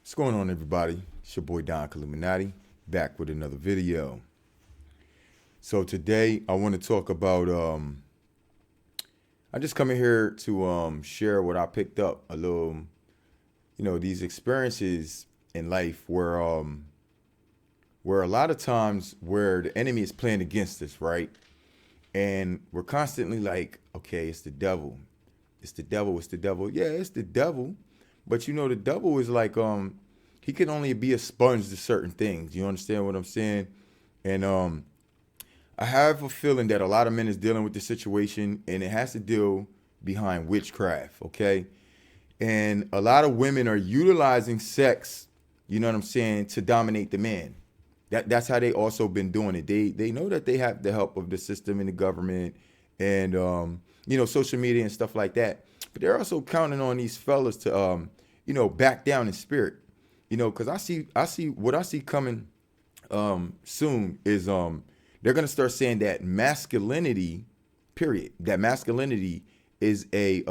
What's going on, everybody? It's your boy Don Illuminati, back with another video. So today I want to talk about I just come in here to share what I picked up a little, these experiences in life where a lot of times where the enemy is playing against us, right? And we're constantly like, okay, it's the devil. It's the devil, it's the devil. Yeah, it's the devil. But the devil is like he can only be a sponge to certain things. You understand what I'm saying? And I have a feeling that a lot of men is dealing with this situation, and it has to deal behind witchcraft, okay? And a lot of women are utilizing sex, you know what I'm saying, to dominate the man. That's how they also been doing it. They know that they have the help of the system and the government and social media and stuff like that. But they're also counting on these fellas to back down in spirit. Because I see what I see coming soon is they're gonna start saying that masculinity, period. That masculinity is a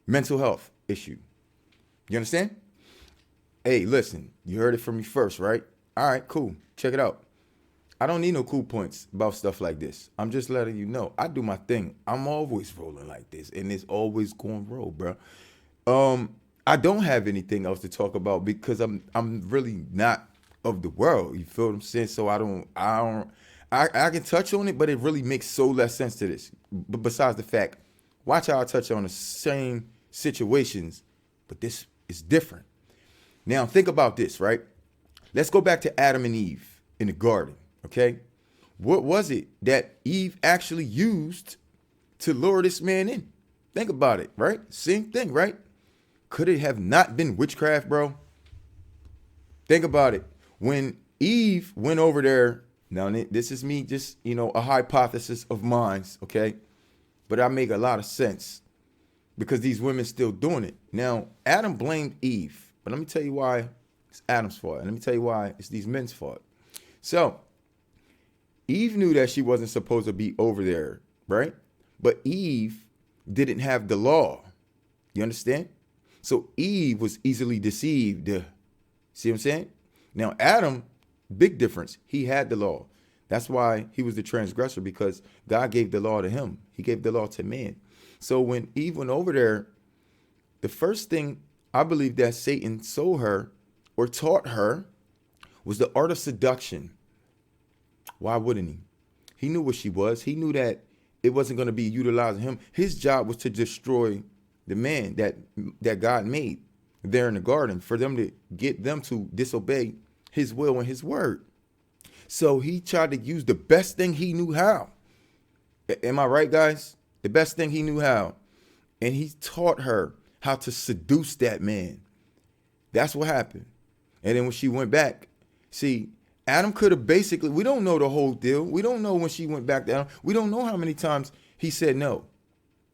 mental health issue. You understand? Hey, listen, you heard it from me first, right? All right, cool. Check it out. I don't need no cool points about stuff like this. I'm just letting you know. I do my thing. I'm always rolling like this, and it's always going to roll, bro. I don't have anything else to talk about because I'm really not of the world. You feel what I'm saying? So I can touch on it, but it really makes so less sense to this. But besides the fact, watch how I touch on the same situations, but this is different. Now think about this, right? Let's go back to Adam and Eve in the garden, okay? What was it that Eve actually used to lure this man in? Think about it, right? Same thing, right? Could it have not been witchcraft, bro? Think about it. When Eve went over there, now this is me just, a hypothesis of mine, okay? But I make a lot of sense because these women still doing it. Now, Adam blamed Eve, but let me tell you why it's Adam's fault. And let me tell you why it's these men's fault. So, Eve knew that she wasn't supposed to be over there, right? But Eve didn't have the law. You understand? So Eve was easily deceived. See what I'm saying? Now, Adam, big difference. He had the law. That's why he was the transgressor, because God gave the law to him. He gave the law to man. So when Eve went over there, the first thing I believe that Satan sold her or taught her was the art of seduction. Why wouldn't he? He knew what she was. He knew that it wasn't going to be utilizing him. His job was to destroy the man that God made there in the garden, for them to get them to disobey his will and his word. So he tried to use the best thing he knew how. Am I right, guys? The best thing he knew how. And he taught her how to seduce that man. That's what happened. And then when she went back, see, Adam could have basically, we don't know the whole deal. We don't know when she went back down. We don't know how many times he said no.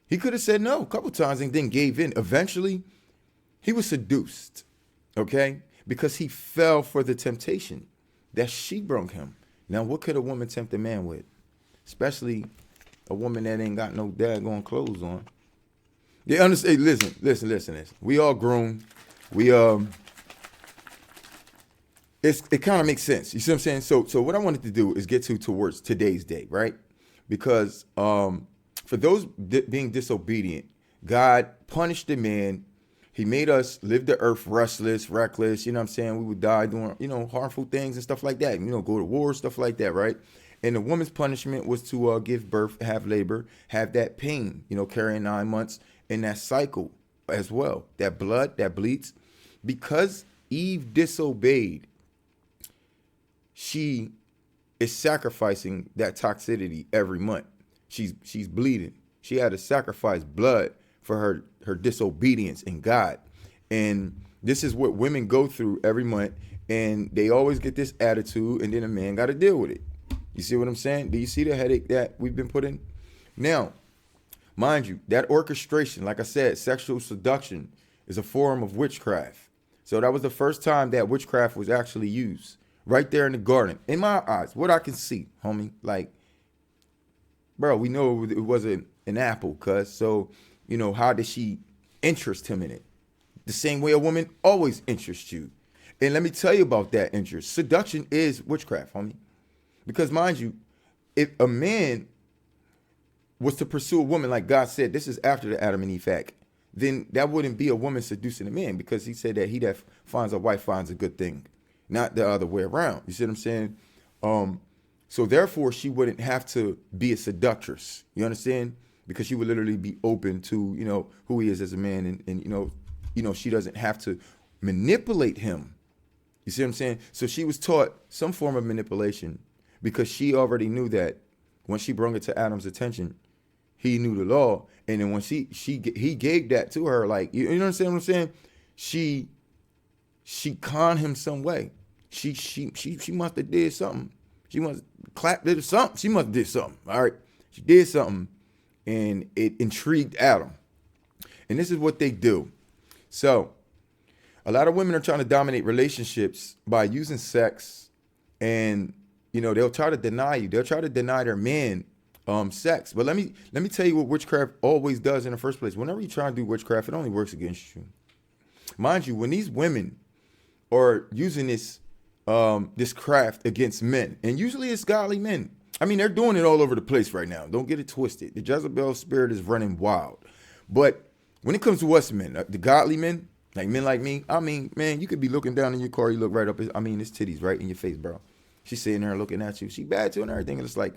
He could have said no a couple times and then gave in. Eventually, he was seduced, okay? Because he fell for the temptation that she brought him. Now, what could a woman tempt a man with? Especially a woman that ain't got no daggone clothes on. They understand. Listen. We all grown. It kind of makes sense. You see what I'm saying? So what I wanted to do is get towards today's day, right? Because for those being disobedient, God punished the man. He made us live the earth restless, reckless. You know what I'm saying? We would die doing, harmful things and stuff like that. Go to war, stuff like that, right? And the woman's punishment was to give birth, have labor, have that pain, carrying 9 months, and that cycle as well. That blood that bleeds. Because Eve disobeyed, she is sacrificing that toxicity every month. She's bleeding. She had to sacrifice blood for her disobedience in God. And this is what women go through every month. And they always get this attitude, and then a man got to deal with it. You see what I'm saying? Do you see the headache that we've been put in? Now, mind you, that orchestration, like I said, sexual seduction is a form of witchcraft. So that was the first time that witchcraft was actually used. Right there in the garden. In my eyes, what I can see, homie, like, bro, we know it wasn't an apple, cuz. So, how did she interest him in it? the same way a woman always interests you. And let me tell you about that interest. Seduction is witchcraft, homie. Because mind you, if a man was to pursue a woman like God said, this is after the Adam and Eve act, then that wouldn't be a woman seducing a man, because he said that he that finds a wife finds a good thing, not the other way around. You see what I'm saying? So therefore, she wouldn't have to be a seductress. You understand? Because she would literally be open to, who he is as a man, and she doesn't have to manipulate him. You see what I'm saying? So she was taught some form of manipulation because she already knew that when she brought it to Adam's attention, he knew the law, and then when he gave that to her, like, you understand what I'm saying? She conned him some way. She must have did something. She must clap did something. She must have did something. All right, she did something, and it intrigued Adam. And this is what they do. So, a lot of women are trying to dominate relationships by using sex, and they'll try to deny you. They'll try to deny their man sex. But let me tell you what witchcraft always does in the first place. Whenever you try to do witchcraft, it only works against you. Mind you, when these women are using this craft against men, and usually it's godly men. I mean, they're doing it all over the place right now. Don't get it twisted. The Jezebel spirit is running wild. But when it comes to us men, the godly men, like men like me, I mean, man, you could be looking down in your car, you look right up. It's titties right in your face, bro. She's sitting there looking at you. She bad too and everything. And it's like,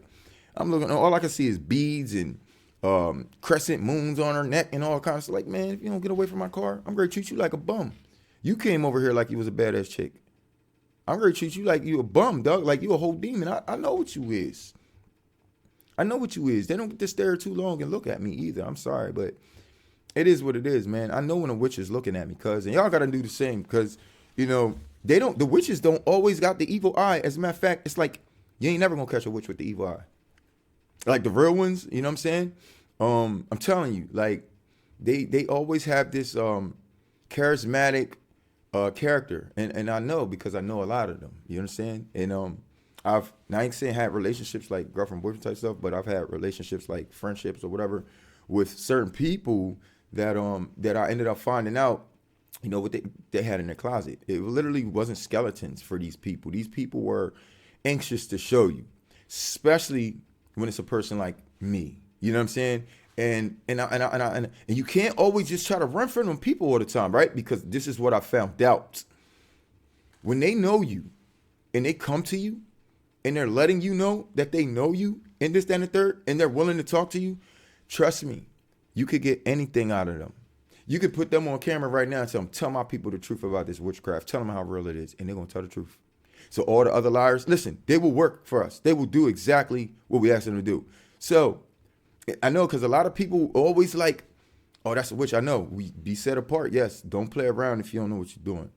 I'm looking, all I can see is beads and crescent moons on her neck and all kinds of stuff. Like, man, if you don't get away from my car, I'm going to treat you like a bum. You came over here like you was a badass chick. I'm going to treat you like you a bum, dog. Like you a whole demon. I know what you is. I know what you is. They don't get to stare too long and look at me either. I'm sorry, but it is what it is, man. I know when a witch is looking at me, cuz, and y'all got to do the same, because, the witches don't always got the evil eye. As a matter of fact, it's like, you ain't never going to catch a witch with the evil eye. Like the real ones, you know what I'm saying? I'm telling you, like, they always have this charismatic character, and I know because I know a lot of them. You understand? And I ain't saying had relationships like girlfriend boyfriend type stuff, but I've had relationships like friendships or whatever with certain people that I ended up finding out, what they had in their closet. It literally wasn't skeletons for these people. These people were anxious to show you, especially when it's a person like me. You know what I'm saying? And you can't always just try to run from them people all the time, right? Because this is what I found out. When they know you and they come to you and they're letting you know that they know you and this, that, and the third, and they're willing to talk to you, trust me, you could get anything out of them. You could put them on camera right now and tell my people the truth about this witchcraft. Tell them how real it is, and they're going to tell the truth. So all the other liars, listen, they will work for us. They will do exactly what we ask them to do. So I know, because a lot of people always like, oh, that's a witch. I know. We be set apart. Yes, don't play around if you don't know what you're doing.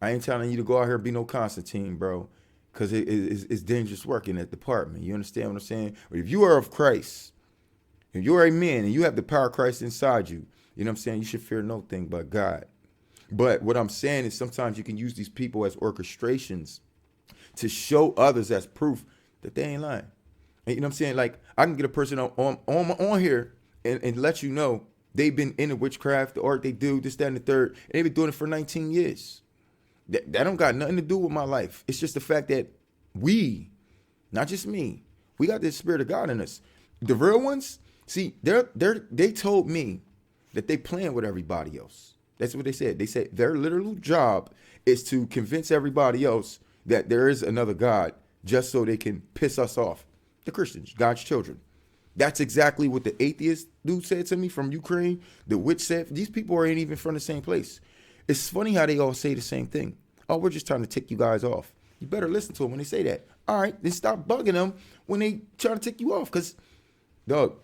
I ain't telling you to go out here and be no Constantine, bro, because it's dangerous work in that department. You understand what I'm saying? But if you are of Christ, if you are a man and you have the power of Christ inside you, you know what I'm saying? You should fear no thing but God. But what I'm saying is sometimes you can use these people as orchestrations to show others as proof that they ain't lying. And you know what I'm saying? Like, I can get a person on here and let you know they've been in the witchcraft, the art they do, this, that, and the third, and they've been doing it for 19 years. That don't got nothing to do with my life. It's just the fact that we, not just me, we got this Spirit of God in us. The real ones, see, they told me that they playing with everybody else. That's what they said. They said their literal job is to convince everybody else that there is another God, just so they can piss us off. The Christians, God's children. That's exactly what the atheist dude said to me from Ukraine. The witch said, these people ain't even from the same place. It's funny how they all say the same thing. Oh, we're just trying to tick you guys off. You better listen to them when they say that. All right, then stop bugging them when they try to tick you off, because, dog,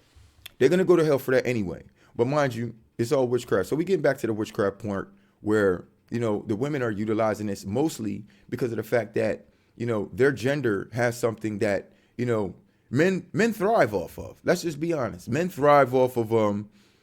they're going to go to hell for that anyway. But mind you, it's all witchcraft. So we get back to the witchcraft point where, the women are utilizing this mostly because of the fact that, their gender has something that, men thrive off of. Let's just be honest. Men thrive off of,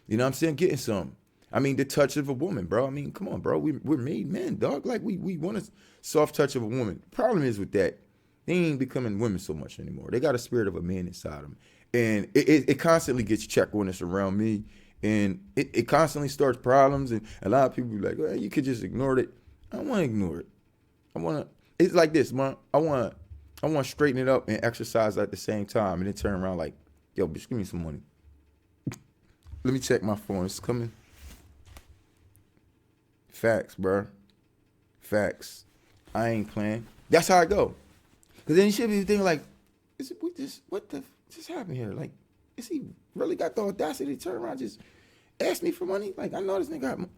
getting some. I mean, the touch of a woman, bro. I mean, come on, bro. We're made men, dog. Like, we want a soft touch of a woman. The problem is with that, they ain't becoming women so much anymore. They got a spirit of a man inside them. And it constantly gets checked when it's around me. And it constantly starts problems. And a lot of people be like, well, you could just ignore it. I don't want to ignore it. It's like this, man. I want to straighten it up and exercise at the same time, and then turn around like, yo, bitch, give me some money. Let me check my phone. It's coming. Facts, bro. Facts. I ain't playing. That's how I go. Cause then you should be thinking like, what the just happened here? Like, is he really got the audacity to turn around and just ask me for money? Like, I know this nigga got money.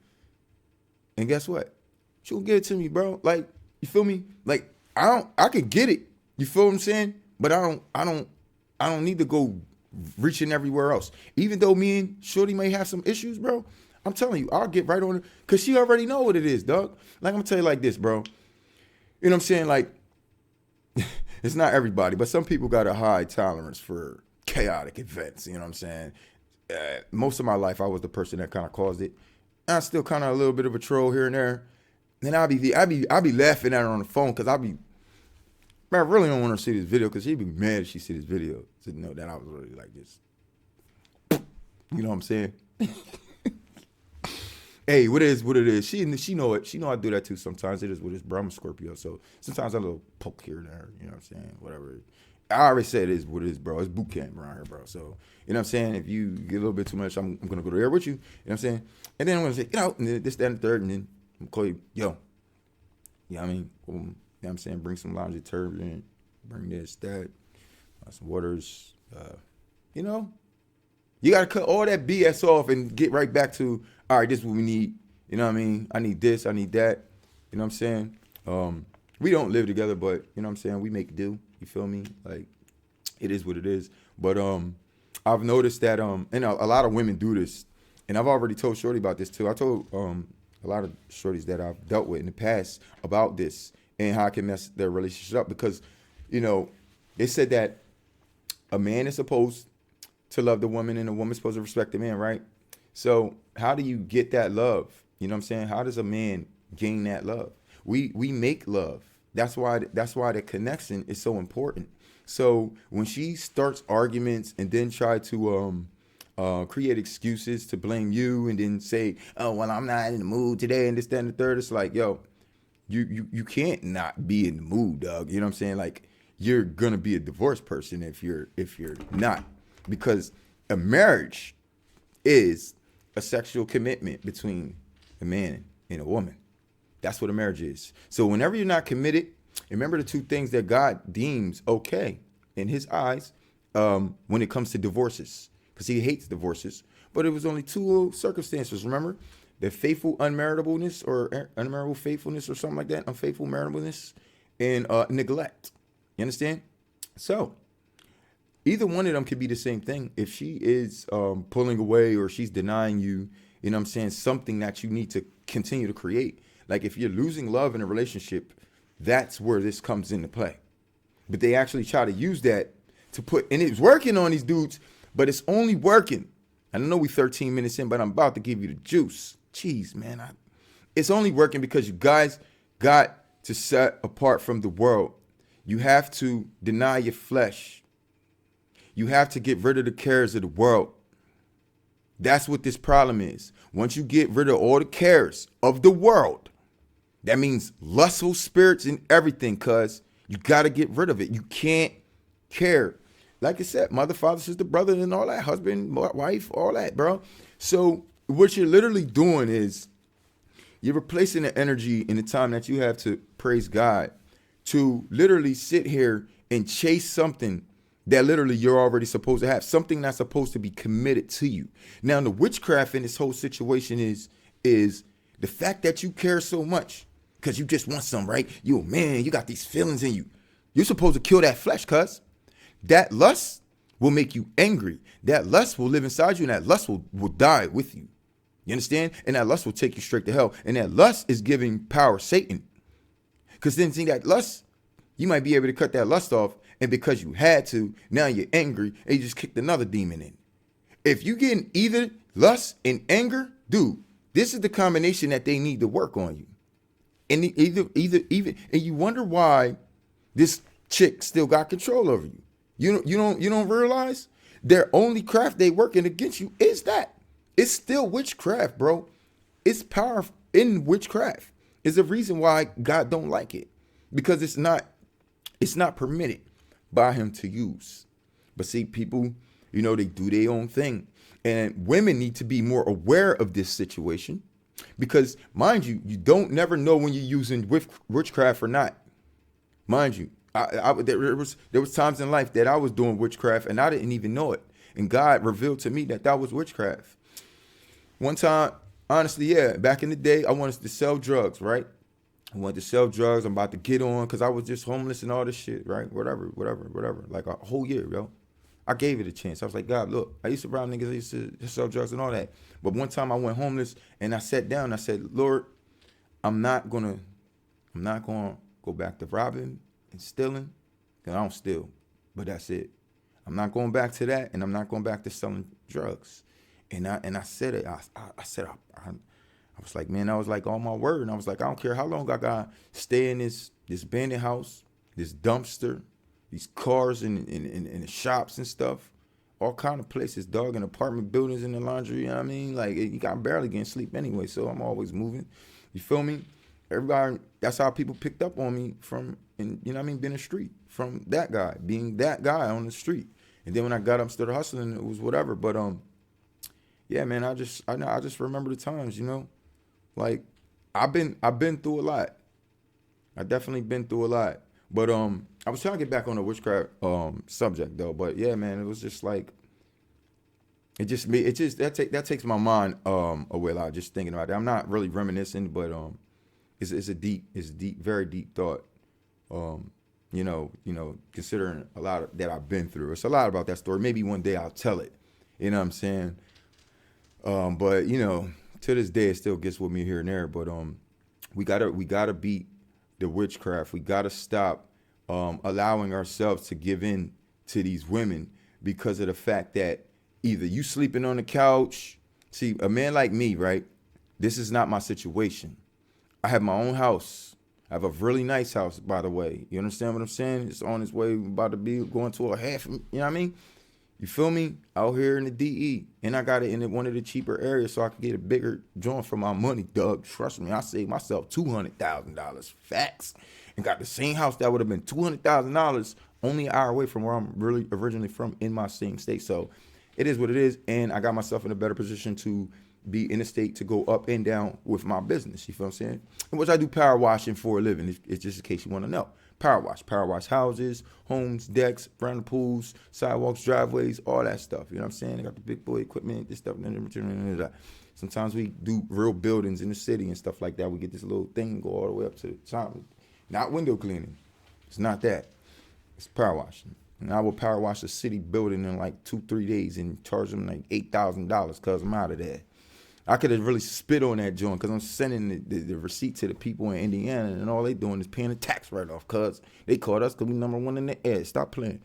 And guess what? She will give it to me, bro. Like, you feel me? Like, I could get it. You feel what I'm saying? But I don't need to go reaching everywhere else. Even though me and Shorty may have some issues, bro, I'm telling you, I'll get right on it. Cause she already know what it is, dog. Like, I'm gonna tell you like this, bro. You know what I'm saying? Like, it's not everybody, but some people got a high tolerance for chaotic events. You know what I'm saying? Most of my life, I was the person that kind of caused it. I'm still kind of a little bit of a troll here and there. And I be laughing at her on the phone because man, I really don't want her to see this video because she'd be mad if she see this video to know that I was really like this. You know what I'm saying? Hey, what it is. She know it. She know I do that too sometimes. It is what it is, bro. I'm a Scorpio, so sometimes I little poke here and there. You know what I'm saying? Whatever. I already said it is what it is, bro. It's boot camp around here, bro. So, you know what I'm saying? If you get a little bit too much, I'm going to go to there with you. You know what I'm saying? And then I'm going to say, get out, and then this, that, and the third, and then I'm going to call you, yo. You know what I mean? You know what I'm saying? Bring some laundry detergent, bring this, that, some waters. You know? You got to cut all that BS off and get right back to, all right, this is what we need. You know what I mean? I need this, I need that. You know what I'm saying? We don't live together, but, you know what I'm saying? We make do. You feel me? Like, it is what it is. But I've noticed that, and a lot of women do this. And I've already told Shorty about this, too. I told a lot of shorties that I've dealt with in the past about this and how I can mess their relationship up. Because, you know, they said that a man is supposed to love the woman and the woman's supposed to respect the man, right? So how do you get that love? You know what I'm saying? How does a man gain that love? We make love. That's why the connection is so important. So when she starts arguments and then try to create excuses to blame you and then say, oh, well, I'm not in the mood today and this, that, and the third, it's like, yo, you can't not be in the mood, dog. You know what I'm saying? Like, you're gonna be a divorced person if you're not, because a marriage is a sexual commitment between a man and a woman. That's what a marriage is. So whenever you're not committed, remember the two things that God deems okay in his eyes when it comes to divorces, because he hates divorces. But it was only two circumstances, remember? The faithful unmeritableness or unmeritable faithfulness or something like that, unfaithful meritableness, and neglect. You understand? So either one of them could be the same thing. If she is pulling away or she's denying you, you know what I'm saying, something that you need to continue to create. Like if you're losing love in a relationship, that's where this comes into play. But they actually try to use that to put, and it's working on these dudes, but it's only working. I know we 13 minutes in, but I'm about to give you the juice. Jeez, man. It's only working because you guys got to set apart from the world. You have to deny your flesh. You have to get rid of the cares of the world. That's what this problem is. Once you get rid of all the cares of the world, that means lustful spirits and everything, cuz you got to get rid of it. You can't care. Like I said, mother, father, sister, brother, and all that, husband, wife, all that, bro. So what you're literally doing is you're replacing the energy and the time that you have to praise God to literally sit here and chase something that literally you're already supposed to have, something that's supposed to be committed to you. Now, the witchcraft in this whole situation is the fact that you care so much because you just want some, right? You, man, you got these feelings in you. You're supposed to kill that flesh, cuz. That lust will make you angry. That lust will live inside you, and that lust will die with you. You understand? And that lust will take you straight to hell. And that lust is giving power Satan. Because then, see, that lust, you might be able to cut that lust off, and because you had to, now you're angry, and you just kicked another demon in. If you getting either lust and anger, dude, this is the combination that they need to work on you. And and you wonder why this chick still got control over you. You don't realize their only craft they working against you is that. It's still witchcraft, bro. It's power in witchcraft. Is the reason why God don't like it, because it's not permitted by him to use. But see, people, they do their own thing. And women need to be more aware of this situation, because mind you, you don't never know when you're using witchcraft or not. Mind you, there was times in life that I was doing witchcraft and I didn't even know it. And God revealed to me that was witchcraft. One time, honestly, yeah, back in the day, I wanted to sell drugs, right? I wanted to sell drugs. I'm about to get on because I was just homeless and all this shit, right? Whatever. Like a whole year, yo. I gave it a chance. I was like, God, look, I used to rob niggas, I used to sell drugs and all that. But one time I went homeless and I sat down and I said, Lord, I'm not gonna go back to robbing and stealing. Cause I don't steal, but that's it. I'm not going back to that, and I'm not going back to selling drugs. And I said it. I was like, man, I was like on my word, and I was like, I don't care how long I got stay in this abandoned house, this dumpster, these cars and the shops and stuff, all kind of places, dog, and apartment buildings in the laundry. You know what I mean? Like, you got barely getting sleep anyway, so I'm always moving. You feel me? Everybody, that's how people picked up on me from, being a street, from that guy, being that guy on the street. And then when I got up, started hustling, it was whatever. But yeah, man, I just remember the times, like I've been through a lot. I definitely been through a lot. But I was trying to get back on the witchcraft subject though. But yeah, man, it was just like that takes my mind away a lot just thinking about that. I'm not really reminiscing, but it's a deep, very deep thought. Considering a lot of, that I've been through. It's a lot about that story. Maybe one day I'll tell it. You know what I'm saying? But to this day it still gets with me here and there. But we gotta beat the witchcraft. We gotta stop allowing ourselves to give in to these women because of the fact that either you sleeping on the couch. See, a man like me, right? This is not my situation. I have my own house. I have a really nice house, by the way. You understand what I'm saying? It's on its way, about to be going to a half. You know what I mean? You feel me? Out here in the DE. And I got it in one of the cheaper areas so I could get a bigger joint for my money, Doug. Trust me, I saved myself $200,000. Facts. And got the same house that would have been $200,000 only an hour away from where I'm really originally from in my same state. So it is what it is. And I got myself in a better position to be in a state to go up and down with my business. You feel what I'm saying? And which I do power washing for a living. It's just in case you want to know. Power wash houses, homes, decks, around the pools, sidewalks, driveways, all that stuff. You know what I'm saying? I got the big boy equipment, this stuff. Sometimes we do real buildings in the city and stuff like that. We get this little thing, go all the way up to the top. Not window cleaning. It's not that. It's power washing. And I will power wash a city building in like 2-3 days and charge them like $8,000 because I'm out of there. I could have really spit on that joint because I'm sending the receipt to the people in Indiana, and all they doing is paying a tax write-off because they caught us because we #1 in the air. Stop playing.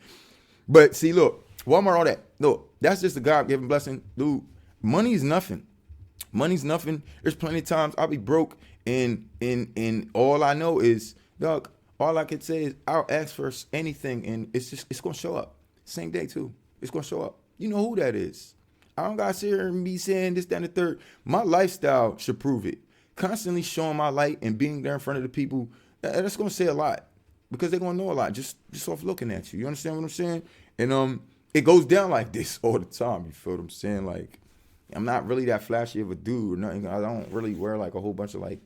But see, look, Walmart, all that. Look, that's just a God-given blessing. Dude, money is nothing. Money's nothing. There's plenty of times I'll be broke, and all I know is, dog, all I can say is I'll ask for anything, and it's going to show up. Same day, too. It's going to show up. You know who that is. I don't gotta sit here and be saying this, that, and the third. My lifestyle should prove it. Constantly showing my light and being there in front of the people, that's gonna say a lot because they're gonna know a lot just off looking at you. You understand what I'm saying? And it goes down like this all the time. You feel what I'm saying? Like, I'm not really that flashy of a dude or nothing. I don't really wear like a whole bunch of like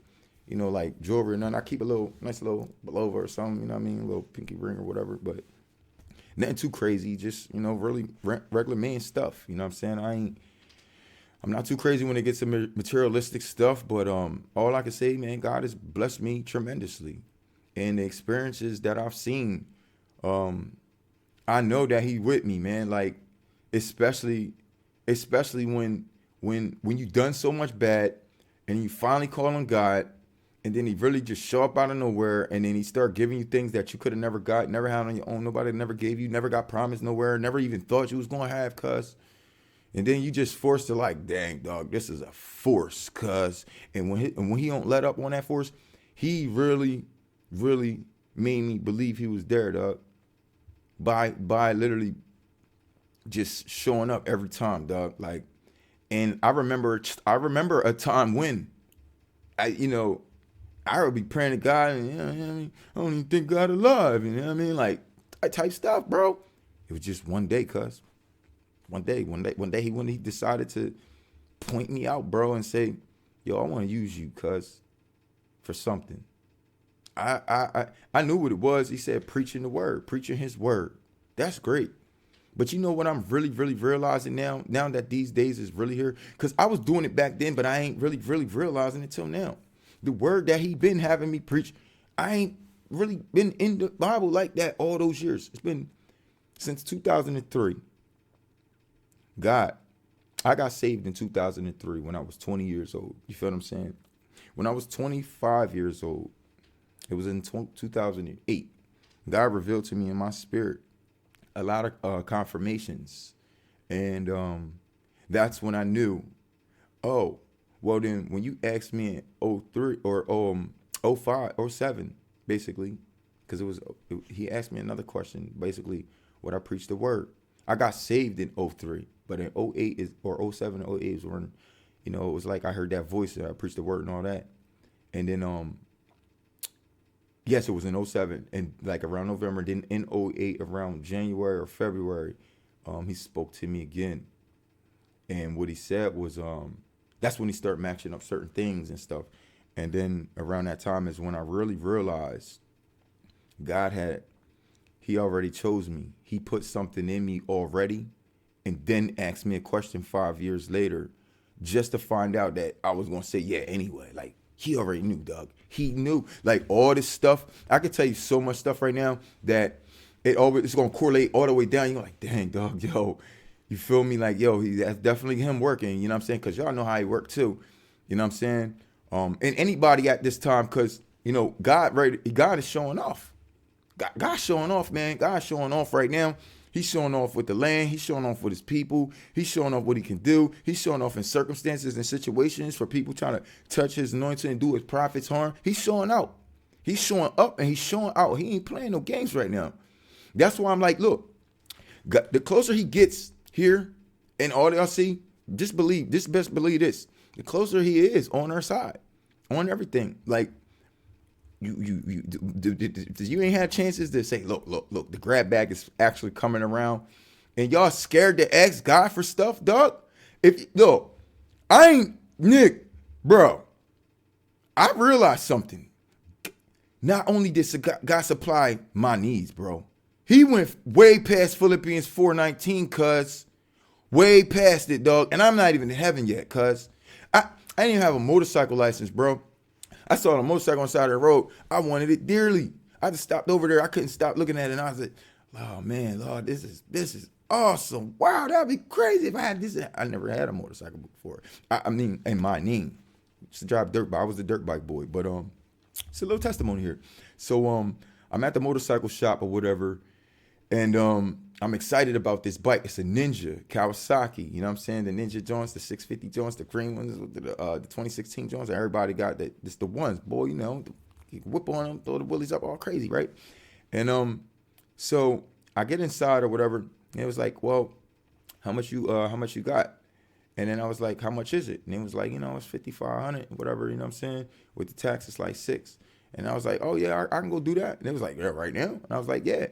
jewelry or nothing. I keep a nice little pullover or something. You know what I mean? A little pinky ring or whatever, but. Nothing too crazy, just, really regular man stuff. You know what I'm saying? I'm not too crazy when it gets to materialistic stuff, but all I can say, man, God has blessed me tremendously. And the experiences that I've seen, I know that he with me, man. Like, especially when you done so much bad and you finally call on God, and then he really just show up out of nowhere, and then he start giving you things that you could have never got, never had on your own. Nobody never gave you, never got promised nowhere, never even thought you was going to have, cuz. And then you just forced to like, dang, dog, this is a force, cuz. And when he don't let up on that force, he really, really made me believe he was there, dog. By literally just showing up every time, dog. Like, And I remember a time when I would be praying to God, and you know what I mean, I don't even think God alive, you know what I mean, like that type stuff, bro. It was just one day, cuz one day when he decided to point me out, bro, and say, "Yo, I want to use you, cuz, for something." I knew what it was. He said, preaching the word, preaching his word. That's great. But you know what I'm really, really realizing now that these days is really here? Because I was doing it back then, but I ain't really, really realizing it till now. The word that he been having me preach, I ain't really been in the Bible like that all those years. It's been since 2003. God, I got saved in 2003 when I was 20 years old. You feel what I'm saying? When I was 25 years old, it was in 2008. God revealed to me in my spirit a lot of confirmations. And that's when I knew, oh, well then when you asked me in 03 or 05 or 07, basically, because he asked me another question, basically, what I preached the word. I got saved in 03, but in 08 or 07 or 08 is when, it was like I heard that voice and I preached the word and all that. And then yes, it was in 07 and like around November. Then in 08, around January or February, he spoke to me again. And what he said was, that's when he started matching up certain things and stuff. And then around that time is when I really realized he already chose me. He put something in me already and then asked me a question 5 years later just to find out that I was going to say yeah anyway. Like, he already knew, Doug. He knew, like, all this stuff. I could tell you so much stuff right now that it's going to correlate all the way down. You're like, dang, dog, yo, you feel me? Like, yo, that's definitely him working. You know what I'm saying? Because y'all know how he worked too. You know what I'm saying? And anybody at this time, because, God is showing off. God's showing off, man. God's showing off right now. He's showing off with the land. He's showing off with his people. He's showing off what he can do. He's showing off in circumstances and situations for people trying to touch his anointing and do his prophets harm. He's showing out. He's showing up and he's showing out. He ain't playing no games right now. That's why I'm like, look, the closer he gets here and all y'all see, just best believe this. The closer he is on our side, on everything. Like, you ain't had chances to say, look, the grab bag is actually coming around, and y'all scared to ask God for stuff, dog. I ain't Nick, bro. I realized something. Not only did God supply my needs, bro, he went way past Philippians 4:19, cuz way past it, dog. And I'm not even in heaven yet, cuz I didn't even have a motorcycle license, bro. I saw a motorcycle on the side of the road. I wanted it dearly. I just stopped over there. I couldn't stop looking at it. And I was like, oh, man, Lord, this is awesome. Wow, that'd be crazy if I had this. I never had a motorcycle before. I mean, in my name. Used to drive dirt bike. I was a dirt bike boy. But it's a little testimony here. So I'm at the motorcycle shop or whatever. And I'm excited about this bike. It's a Ninja Kawasaki. You know what I'm saying? The Ninja joints, the 650 joints, the green ones, the 2016 joints. Everybody got that. It's the ones, boy. You whip on them, throw the wheelies up, all crazy, right? And so I get inside or whatever. And it was like, well, how much you got? And then I was like, how much is it? And it was like, it's $5,500, whatever. You know what I'm saying? With the tax, it's like $6,000. And I was like, oh yeah, I can go do that. And it was like, yeah, right now. And I was like, yeah.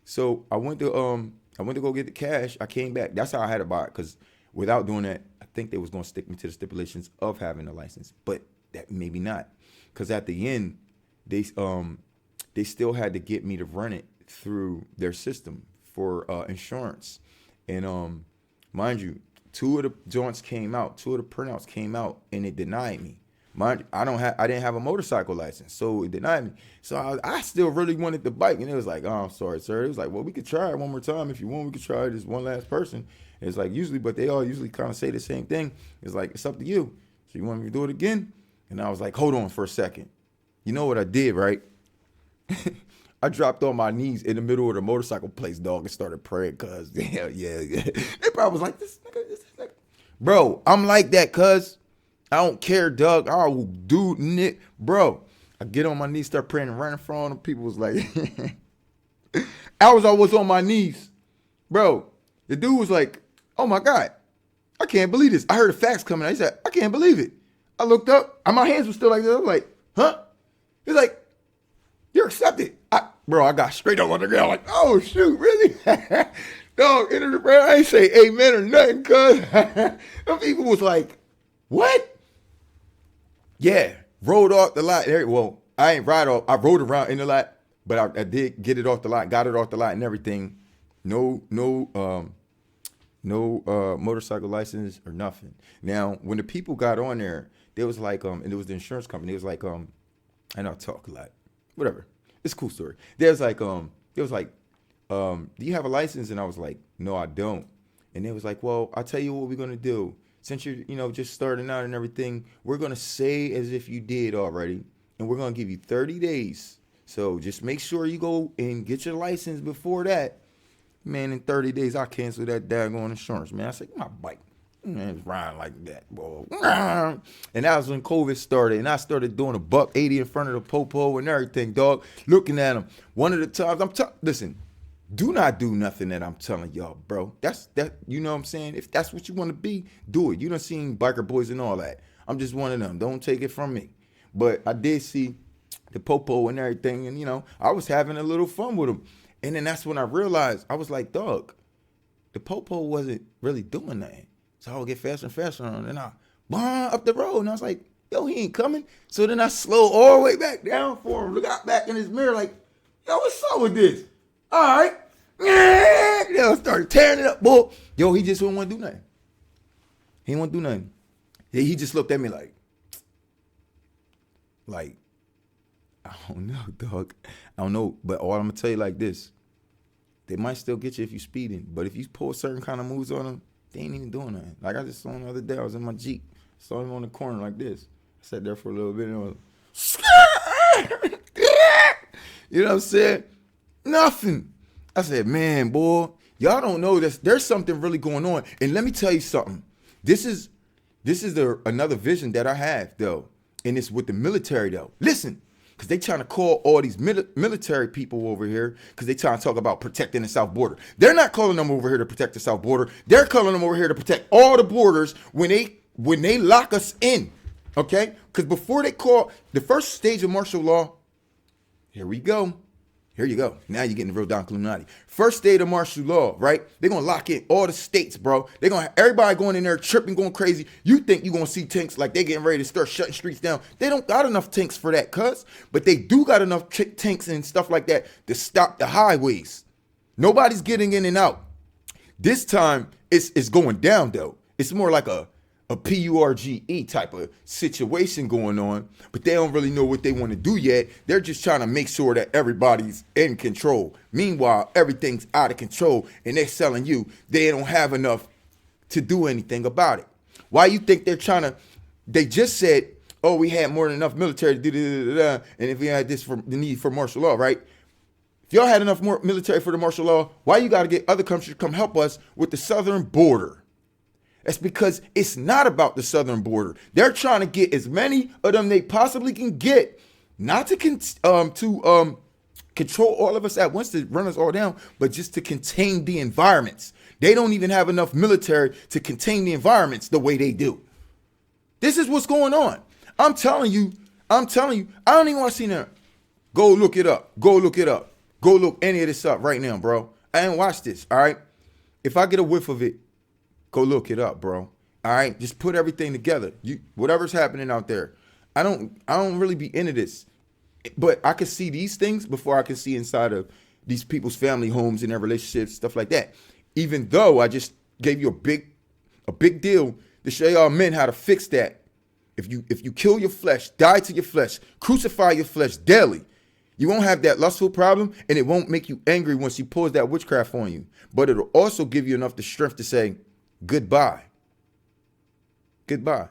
So I went to go get the cash. I came back. That's how I had to buy it, because without doing that, I think they was going to stick me to the stipulations of having a license, but that maybe not, because at the end they still had to get me to run it through their system for insurance. And mind you, two of the printouts came out, and it denied me. I didn't have a motorcycle license, so it denied me. So I still really wanted the bike, and it was like, oh, I'm sorry, sir. It was like, well, we could try it one more time if you want. We could try it as one last person. And it's like but they all usually kind of say the same thing. It's like, it's up to you. So you want me to do it again? And I was like, hold on for a second. You know what I did, right? I dropped on my knees in the middle of the motorcycle place, dog, and started praying, cuz. Yeah. They probably was like, this nigga. Bro, I'm like that, cuz. I don't care, Doug. I will do Nick. Bro, I get on my knees, start praying and running in front of them. People was like, I was on my knees. Bro, the dude was like, oh my God. I can't believe this. I heard the facts coming out. He said, I can't believe it. I looked up, and my hands were still like this. I'm like, huh? He's like, you're accepted. Bro, I got straight up on the ground like, oh, shoot, really? Dog, enter the prayer. I ain't say amen or nothing, cuz. Them people was like, what? Yeah, rode off the lot. Well, I ain't ride off. I rode around in the lot, but I did get it off the lot, got it off the lot and everything. No motorcycle license or nothing. Now, when the people got on there, they was like, and it was the insurance company. It was like, and I'll talk a lot, whatever. It's a cool story. It was like, do you have a license? And I was like, no, I don't. And they was like, well, I'll tell you what we're gonna do. Since you're, just starting out and everything, we're gonna say as if you did already, and we're gonna give you 30 days. So just make sure you go and get your license before that. Man, in 30 days, I canceled that daggone insurance, man. I said, my bike, man, it's riding like that, boy. And that was when COVID started, and I started doing $180 in front of the popo and everything, dog. Looking at him. One of the times, listen, do not do nothing that I'm telling y'all, bro. That, you know what I'm saying? If that's what you want to be, do it. You done seen biker boys and all that. I'm just one of them. Don't take it from me. But I did see the popo and everything, and, I was having a little fun with him. And then that's when I realized, I was like, dog, the popo wasn't really doing nothing. So I would get faster and faster on, and I bomb up the road, and I was like, yo, he ain't coming. So then I slowed all the way back down for him. Look out back in his mirror like, yo, what's up with this? All right. I started tearing it up, boy. Yo, he just wouldn't want to do nothing. He didn't want to do nothing. He just looked at me like, I don't know, dog. I don't know, but all I'm going to tell you like this. They might still get you if you speeding, but if you pull certain kind of moves on them, they ain't even doing nothing. Like I just saw him the other day. I was in my Jeep. Saw him on the corner like this. I sat there for a little bit and I was, you know what I'm saying? Nothing. I said, man, boy, y'all don't know this. There's something really going on. And let me tell you something. This is another vision that I have, though. And it's with the military, though. Listen. Because they trying to call all these military people over here because they trying to talk about protecting the south border. They're not calling them over here to protect the south border. They're calling them over here to protect all the borders when they lock us in, okay? Because before they call the first stage of martial law, here we go. Here you go. Now you're getting the real Don Illuminati. First state of martial law, right? They're going to lock in all the states, bro. They're going to have everybody going in there tripping, going crazy. You think you're going to see tanks like they getting ready to start shutting streets down. They don't got enough tanks for that, cuz. But they do got enough tanks and stuff like that to stop the highways. Nobody's getting in and out. This time, it's going down, though. It's more like a PURGE type of situation going on, but they don't really know what they want to do yet. They're just trying to make sure that everybody's in control. Meanwhile, everything's out of control, and they're telling you they don't have enough to do anything about it. Why you think they're trying to? They just said, oh, we had more than enough military to do this, and if we had this for the need for martial law, right? If y'all had enough more military for the martial law, why you got to get other countries to come help us with the southern border? That's because it's not about the southern border. They're trying to get as many of them they possibly can get, not to control all of us at once to run us all down, but just to contain the environments. They don't even have enough military to contain the environments the way they do. This is what's going on. I'm telling you, I don't even want to see them. Go look it up. Go look any of this up right now, bro. I ain't watched this, all right? If I get a whiff of it, go look it up, bro. All right, just put everything together. Whatever's happening out there. I don't really be into this, but I can see these things before I can see inside of these people's family homes and their relationships, stuff like that. Even though I just gave you a big deal to show y'all men how to fix that. If you kill your flesh, die to your flesh, crucify your flesh daily, you won't have that lustful problem, and it won't make you angry when she pulls that witchcraft on you. But it'll also give you enough the strength to say, goodbye. Goodbye.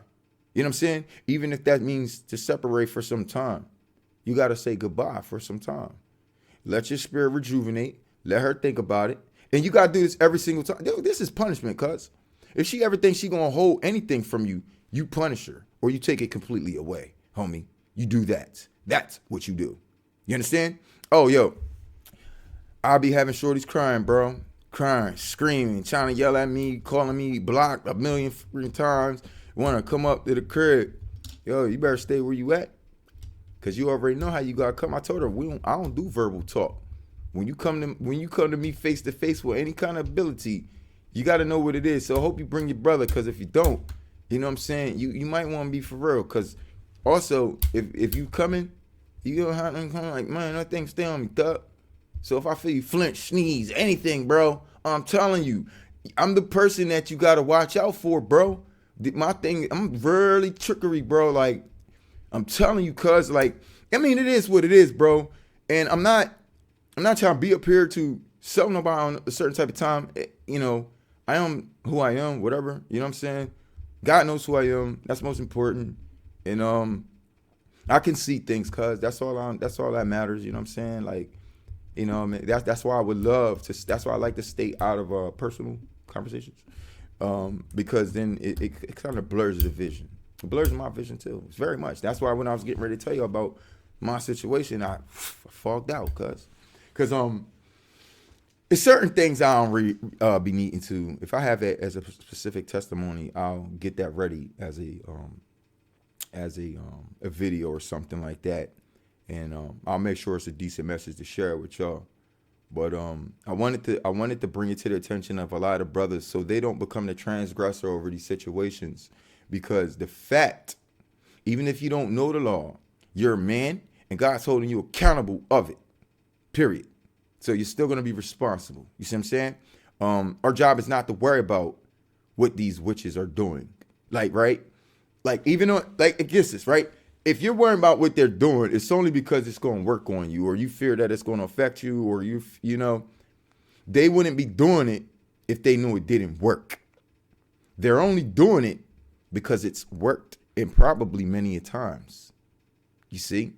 You know what I'm saying? Even if that means to separate for some time, you got to say goodbye for some time. Let your spirit rejuvenate. Let her think about it. And you got to do this every single time. Dude, this is punishment, cuz. If she ever thinks she going to hold anything from you, you punish her or you take it completely away, homie. You do that. That's what you do. You understand? Oh, yo, I'll be having shorties crying, bro. crying, screaming, trying to yell at me, calling me blocked a million freaking times, want to come up to the crib. Yo, you better stay where you at, cause you already know how you gotta come. I told her I don't do verbal talk. When you come to me face to face with any kind of ability, you gotta know what it is. So I hope you bring your brother, cause if you don't, you know what I'm saying, you might want to be for real. Cause also if you coming, you gonna have to come like, man, that thing stay on me, thug. So if I feel you flinch, sneeze, anything, bro, I'm telling you, I'm the person that you gotta watch out for, bro. My thing, I'm really trickery, bro. Like, I'm telling you, cuz, like, I mean, it is what it is, bro. And I'm not trying to be up here to sell nobody on a certain type of time. You know, I am who I am, whatever. You know what I'm saying? God knows who I am. That's most important. And I can see things, cuz that's all that matters. You know what I'm saying? Like, you know, I mean, that's why I would love to. That's why I like to stay out of personal conversations, because then it kind of blurs the vision. It blurs my vision too. It's very much. That's why when I was getting ready to tell you about my situation, I fogged out, cuz it's certain things I don't be needing to. If I have it as a specific testimony, I'll get that ready as a video or something like that. And I'll make sure it's a decent message to share with y'all. But I wanted to bring it to the attention of a lot of brothers so they don't become the transgressor over these situations. Because the fact, even if you don't know the law, you're a man and God's holding you accountable of it. Period. So you're still going to be responsible. You see what I'm saying? Our job is not to worry about what these witches are doing. Like, right? Like, even though, like, it gets this, right? If you're worrying about what they're doing, it's only because it's going to work on you, or you fear that it's going to affect you, or you know, they wouldn't be doing it if they knew it didn't work. They're only doing it because it's worked, and probably many a times. You see?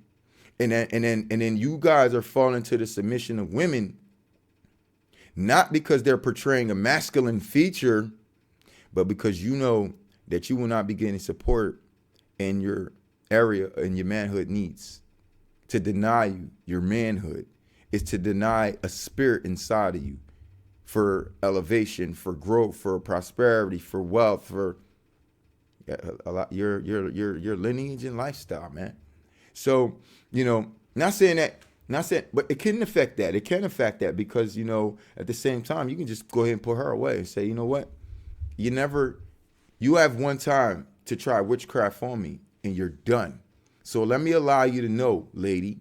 And then you guys are falling to the submission of women, not because they're portraying a masculine feature, but because you know that you will not be getting support in your area and your manhood needs. To deny you your manhood is to deny a spirit inside of you for elevation, for growth, for prosperity, for wealth, for a lot your lineage and lifestyle, man. So, you know, not saying, but it can affect that. It can affect that because, you know, at the same time, you can just go ahead and put her away and say, you know what? You have one time to try witchcraft on me and you're done. So let me allow you to know, lady,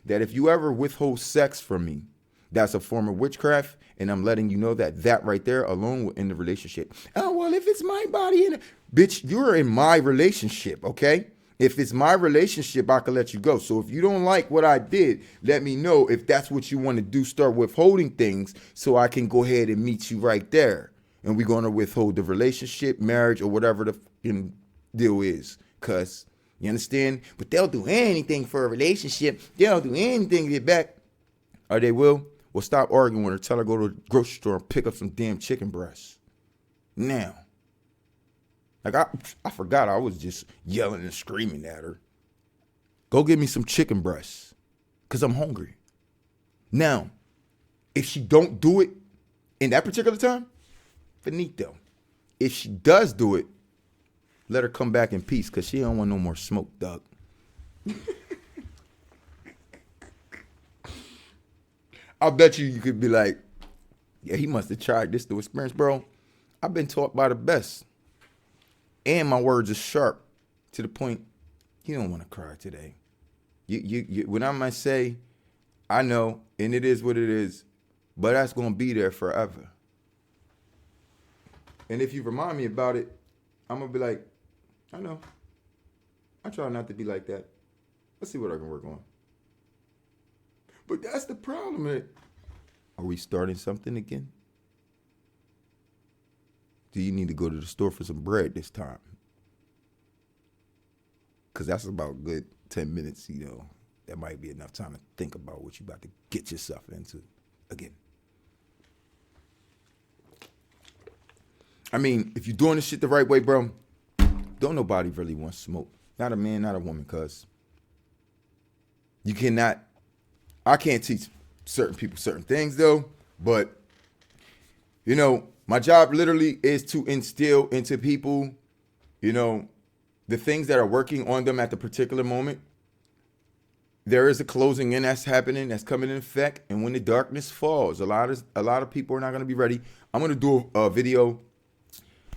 that if you ever withhold sex from me, that's a form of witchcraft, and I'm letting you know that right there alone will end the relationship. Oh, well, if it's my body, bitch, you're in my relationship, okay? If it's my relationship, I can let you go. So if you don't like what I did, let me know. If that's what you want to do, start withholding things so I can go ahead and meet you right there. And we're going to withhold the relationship, marriage, or whatever the fucking deal is. Because, you understand? But they'll do anything for a relationship. They'll do anything to get back. Or they will. Well, stop arguing with her. Tell her to go to the grocery store and pick up some damn chicken breasts. Now. Like, I forgot I was just yelling and screaming at her. Go get me some chicken breasts. Because I'm hungry. Now, if she don't do it in that particular time, finito. If she does do it, let her come back in peace because she don't want no more smoke, dog. I bet you could be like, yeah, he must have tried this to experience, bro. I've been taught by the best. And my words are sharp to the point you don't want to cry today. You when I might say, I know, and it is what it is, but that's going to be there forever. And if you remind me about it, I'm going to be like, I know. I try not to be like that. Let's see what I can work on. But that's the problem. Are we starting something again? Do you need to go to the store for some bread this time? Because that's about a good 10 minutes, you know. That might be enough time to think about what you're about to get yourself into again. I mean, if you're doing this shit the right way, bro, don't nobody really want smoke. Not a man, not a woman, cuz. You cannot, I can't teach certain people certain things, though, but My job literally is to instill into people, the things that are working on them at the particular moment. There is a closing in that's happening, that's coming in effect. And when the darkness falls, a lot of people are not going to be ready. I'm going to do a video.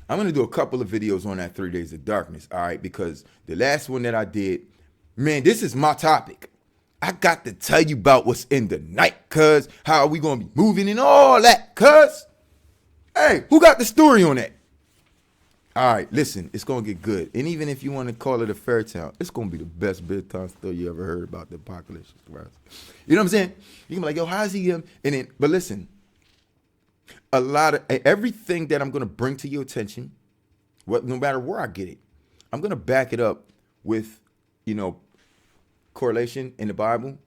I'm going to do a couple of videos on that 3 days of darkness. All right. Because the last one that I did, man, this is my topic. I got to tell you about what's in the night, cuz. How are we going to be moving and all that, cuz. Hey, who got the story on that? All right, listen, it's going to get good. And even if you want to call it a fairy tale, it's going to be the best bedtime story you ever heard about the apocalypse. You know what I'm saying? You can be like, yo, how's he? But listen, everything that I'm going to bring to your attention, no matter where I get it, I'm going to back it up with, correlation in the Bible,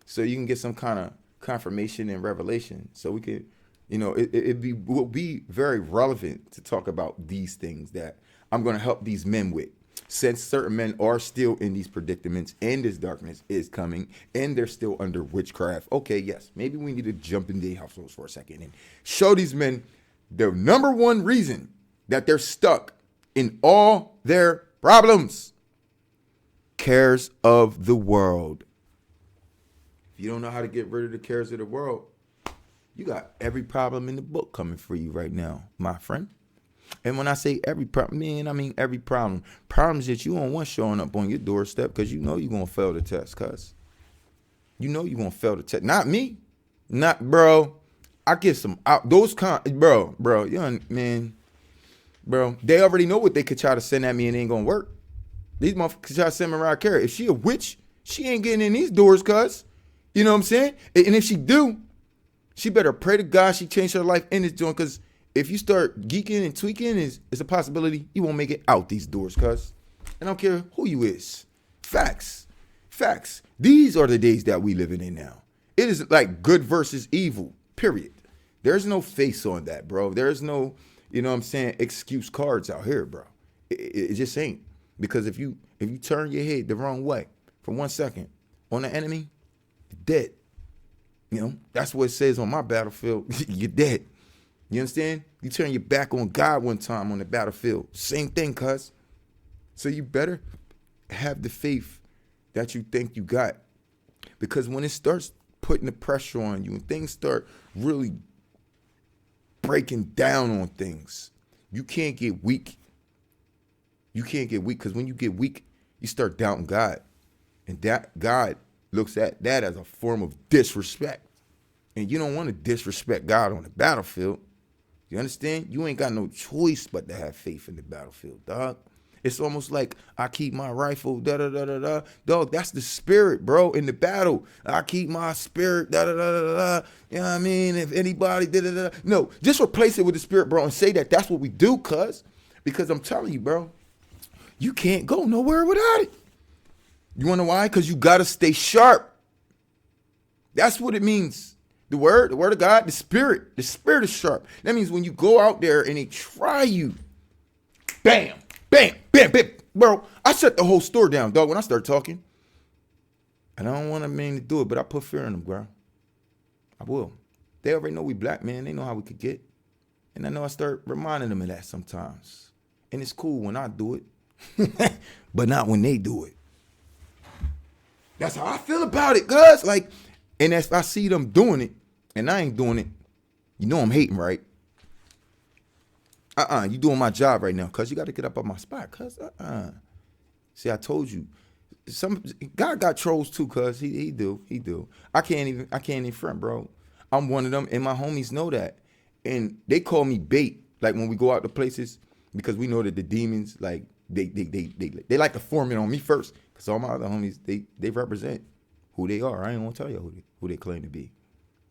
so you can get some kind of confirmation and revelation. So we could, it will be very relevant to talk about these things that I'm going to help these men with. Since certain men are still in these predicaments and this darkness is coming and they're still under witchcraft. Okay, yes, maybe we need to jump in their households for a second and show these men the number one reason that they're stuck in all their problems. Cares of the world. If you don't know how to get rid of the cares of the world, you got every problem in the book coming for you right now, my friend. And when I say every problem, man, I mean every problem. Problems that you don't want showing up on your doorstep because you know you're going to fail the test, cuz. You know you're going to fail the test. Not me. Bro. I get some out. Those bro, man. Bro, they already know what they could try to send at me and it ain't going to work. These motherfuckers try to send Mariah Carey. If she a witch, she ain't getting in these doors, cuz. You know what I'm saying? And if she do, she better pray to God she changed her life in this joint, because if you start geeking and tweaking, it's a possibility you won't make it out these doors, cuz. I don't care who you is. Facts. These are the days that we living in now. It is like good versus evil, period. There's no face on that, bro. There's no, excuse cards out here, bro. It just ain't. Because if you turn your head the wrong way for 1 second on the enemy, you're dead. That's what it says on my battlefield. You're dead. You understand? You turn your back on God one time on the battlefield. Same thing, cuz. So you better have the faith that you think you got. Because when it starts putting the pressure on you and things start really breaking down on things, you can't get weak. You can't get weak, because when you get weak, you start doubting God. And that God looks at that as a form of disrespect. And you don't want to disrespect God on the battlefield. You understand? You ain't got no choice but to have faith in the battlefield, dog. It's almost like I keep my rifle, da-da-da-da-da. Dog, that's the spirit, bro, in the battle. I keep my spirit, da-da-da-da-da. You know what I mean? If anybody, da-da-da. No, just replace it with the spirit, bro, and say that that's what we do, cuz. Because I'm telling you, bro, you can't go nowhere without it. You want to know why? Because you got to stay sharp. That's what it means. The word of God, the spirit is sharp. That means when you go out there and they try you, bam, bam, bam, bam. Bro, I shut the whole store down, dog, when I start talking. And I don't want a man to do it, but I put fear in them, bro. I will. They already know we black, man. They know how we could get. And I know I start reminding them of that sometimes. And it's cool when I do it. But not when they do it. That's how I feel about it, cuz. Like, and if I see them doing it and I ain't doing it, you know I'm hating, right? You doing my job right now, cuz. You got to get up on my spot, cuz. See, I told you. God got trolls too, cuz. He do. I can't even front, bro. I'm one of them, and my homies know that. And they call me bait, like when we go out to places, because we know that the demons, like, they like to form it on me first, because all my other homies, they represent who they are. I ain't gonna tell you who they claim to be,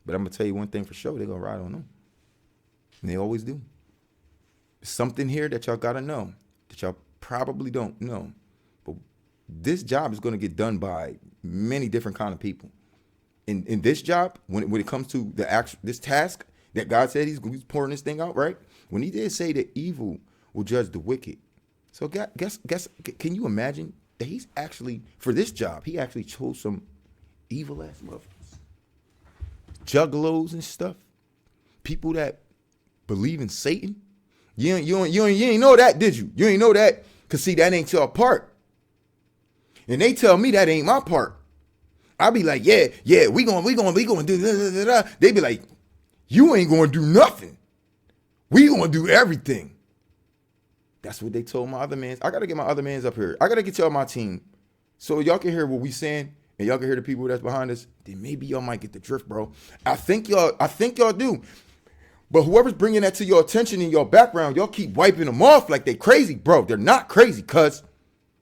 but I'm gonna tell you one thing for sure: they're gonna ride on them, and they always do. There's something here that y'all gotta know that y'all probably don't know, but this job is gonna get done by many different kind of people. In this job, when it comes to this task that God said He's pouring this thing out, right? When He did say that evil will judge the wicked. So guess, can you imagine that He's actually, for this job, He actually chose some evil ass motherfuckers, juggalos and stuff, people that believe in Satan? You ain't know that, did you? You ain't know that, because see, that ain't your part. And they tell me that ain't my part. I be like, yeah, we gonna do da. They be like, you ain't gonna do nothing. We gonna do everything. That's what they told my other mans. I gotta get my other mans up here. I gotta get y'all my team, so y'all can hear what we saying, and y'all can hear the people that's behind us. Then maybe y'all might get the drift, bro. I think y'all do. But whoever's bringing that to your attention in your background, y'all keep wiping them off like they crazy, bro. They're not crazy, cuz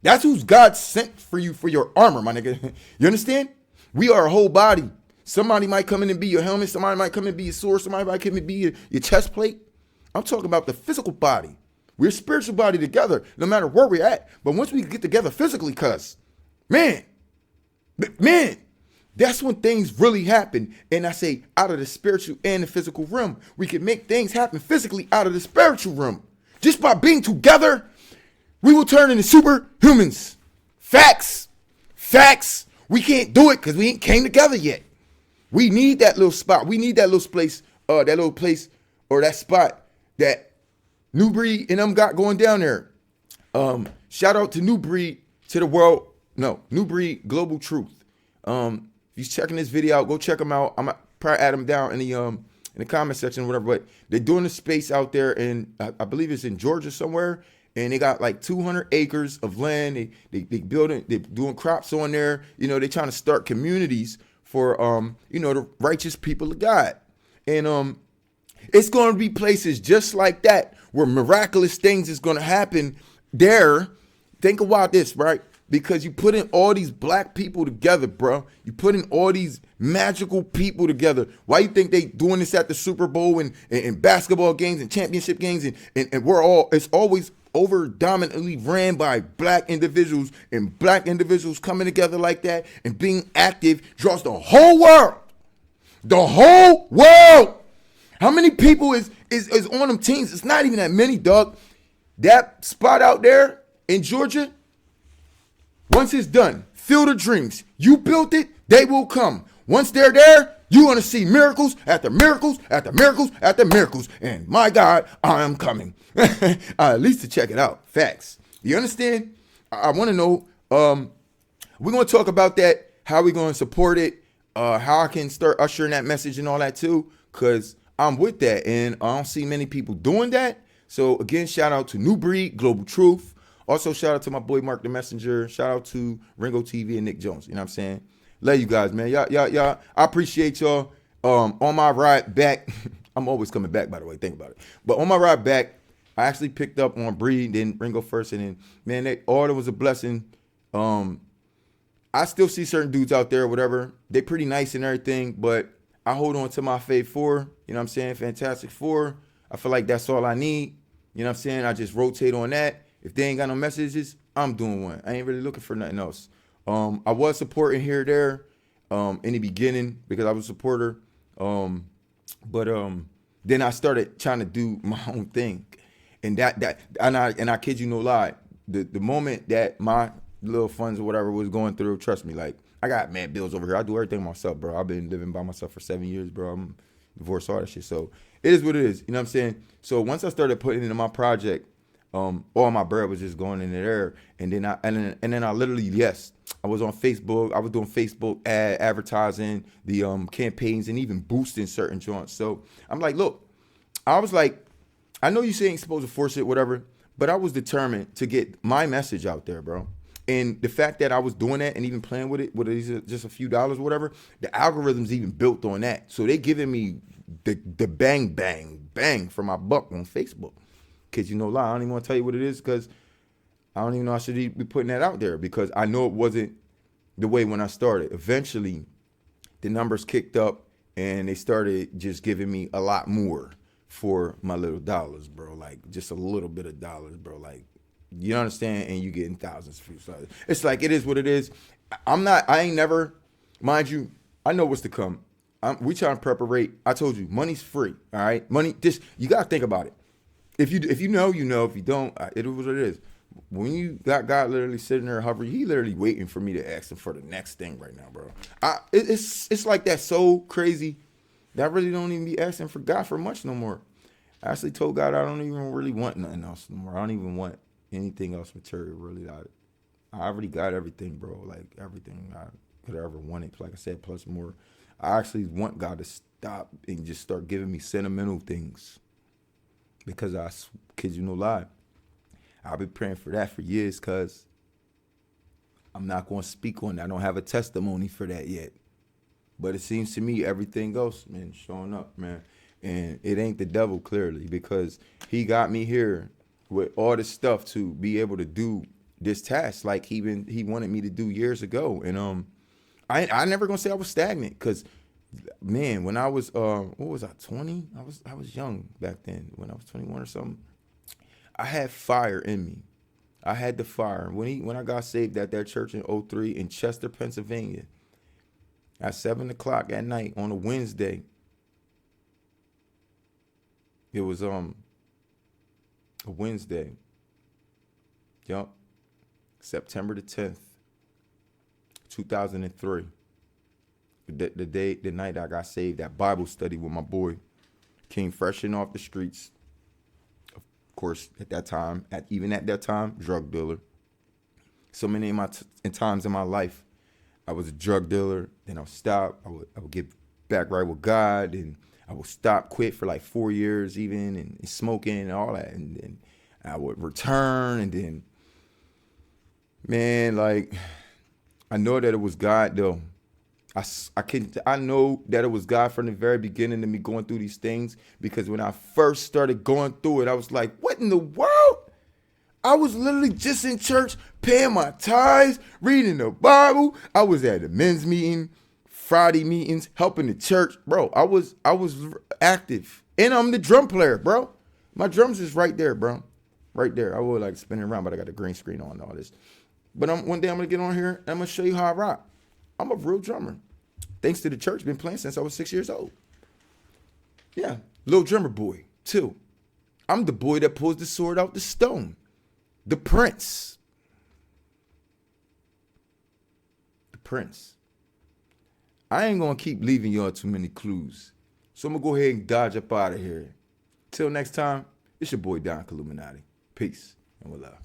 that's who's God sent for you for your armor, my nigga. You understand? We are a whole body. Somebody might come in and be your helmet. Somebody might come in and be your sword. Somebody might come in and be your chest plate. I'm talking about the physical body. We're a spiritual body together, no matter where we're at. But once we get together physically, cuz, man, that's when things really happen. And I say, out of the spiritual and the physical realm, we can make things happen physically out of the spiritual realm. Just by being together, we will turn into superhumans. Facts. We can't do it because we ain't came together yet. We need that little spot. We need that little place, or that spot that New Breed and them got going down there. Shout out to New Breed to the world. No, New Breed Global Truth. If you're checking this video out, go check them out. I'm probably add them down in the comment section or whatever. But they're doing a space out there, and I believe it's in Georgia somewhere. And they got like 200 acres of land. They're doing crops on there. You know, they're trying to start communities for the righteous people of God. And it's going to be places just like that where miraculous things is going to happen there. Think about this, right? Because you put in all these black people together, bro. You put in all these magical people together. Why you think they doing this at the Super Bowl and basketball games and championship games and it's always over dominantly ran by black individuals, and black individuals coming together like that and being active draws the whole world. The whole world. How many people is on them teams? It's not even that many, dog. That spot out there in Georgia, once it's done, Field of Dreams. You built it, they will come. Once they're there, you're going to see miracles after miracles after miracles after miracles. And my God, I am coming. At least to check it out. Facts. You understand? I want to know, we're going to talk about that, how we're going to support it, how I can start ushering that message and all that too, because I'm with that. And I don't see many people doing that. So again, shout out to New Breed, Global Truth. Also, shout out to my boy Mark the Messenger. Shout out to Ringo TV and Nick Jones. You know what I'm saying? Love you guys, man. Y'all. I appreciate y'all. On my ride back, I'm always coming back, by the way. Think about it. But on my ride back, I actually picked up on Breed, then Ringo first, and then, man, all that was a blessing. I still see certain dudes out there, whatever. They pretty nice and everything, but I hold on to my Fave 4. You know what I'm saying? Fantastic 4. I feel like that's all I need. You know what I'm saying? I just rotate on that. If they ain't got no messages, I'm doing one. I ain't really looking for nothing else. I was supporting here or there in the beginning because I was a supporter. But then I started trying to do my own thing. And I kid you no lie, the moment that my little funds or whatever was going through, trust me, like, I got mad bills over here. I do everything myself, bro. I've been living by myself for 7 years, bro. I'm divorced, all that shit. So it is what it is. You know what I'm saying? So once I started putting into my project, all my bread was just going in the air, and then I literally, I was on Facebook. I was doing Facebook advertising, the campaigns, and even boosting certain joints. So I'm like, look, I was like, I know you say ain't supposed to force it, whatever, but I was determined to get my message out there, bro. And the fact that I was doing that and even playing with it, just a few dollars, whatever, the algorithm's even built on that. So they giving me the bang for my buck on Facebook. Kids, you know, lie. I don't even want to tell you what it is because I don't even know I should be putting that out there because I know it wasn't the way when I started. Eventually, the numbers kicked up and they started just giving me a lot more for my little dollars, bro. Like just a little bit of dollars, bro. Like, you understand? And you getting thousands for dollars. It's like, it is what it is. I ain't never, mind you, I know what's to come. We trying to preparate. I told you, money's free. All right. Money, you got to think about it. If you know, you know. If you don't, it is what it is. When you got God literally sitting there hovering, he literally waiting for me to ask him for the next thing right now, bro. It's like that so crazy that I really don't even be asking for God for much no more. I actually told God I don't even really want nothing else no more. I don't even want anything else material, really. I already got everything, bro. Like, everything I could ever wanted. Like I said, plus more. I actually want God to stop and just start giving me sentimental things. Because kid you no lie, I've been praying for that for years, because I'm not going to speak on that. I don't have a testimony for that yet. But it seems to me everything else, man, showing up, man. And it ain't the devil, clearly, because he got me here with all this stuff to be able to do this task like he wanted me to do years ago. And I never gonna say I was stagnant, because man, when I was what was I, 20? I was young back then. When I was 21 or something, I had fire in me. I had the fire. When I got saved at that church in '03 in Chester, Pennsylvania, at 7 o'clock at night on a Wednesday. It was a Wednesday. Yup. September the 10th, 2003. The night I got saved at Bible study with my boy. Came fresh and off the streets. Of course, at that time, drug dealer. So many times in my life, I was a drug dealer. Then I would stop. I would get back right with God, and I would quit for like 4 years even, and smoking and all that. And then I would return, and then, man, like, I know that it was God though. I know that it was God from the very beginning of me going through these things, because when I first started going through it, I was like, what in the world? I was literally just in church, paying my tithes, reading the Bible. I was at a men's meeting, Friday meetings, helping the church. Bro, I was active. And I'm the drum player, bro. My drums is right there, bro. Right there. I would like spinning around, but I got the green screen on and all this. But one day I'm going to get on here and I'm going to show you how I rock. I'm a real drummer. Thanks to the church, been playing since I was 6 years old. Yeah, little drummer boy, too. I'm the boy that pulls the sword out the stone. The prince. The prince. I ain't going to keep leaving y'all too many clues. So I'm going to go ahead and dodge up out of here. Till next time, it's your boy Don Illuminati. Peace and we're love.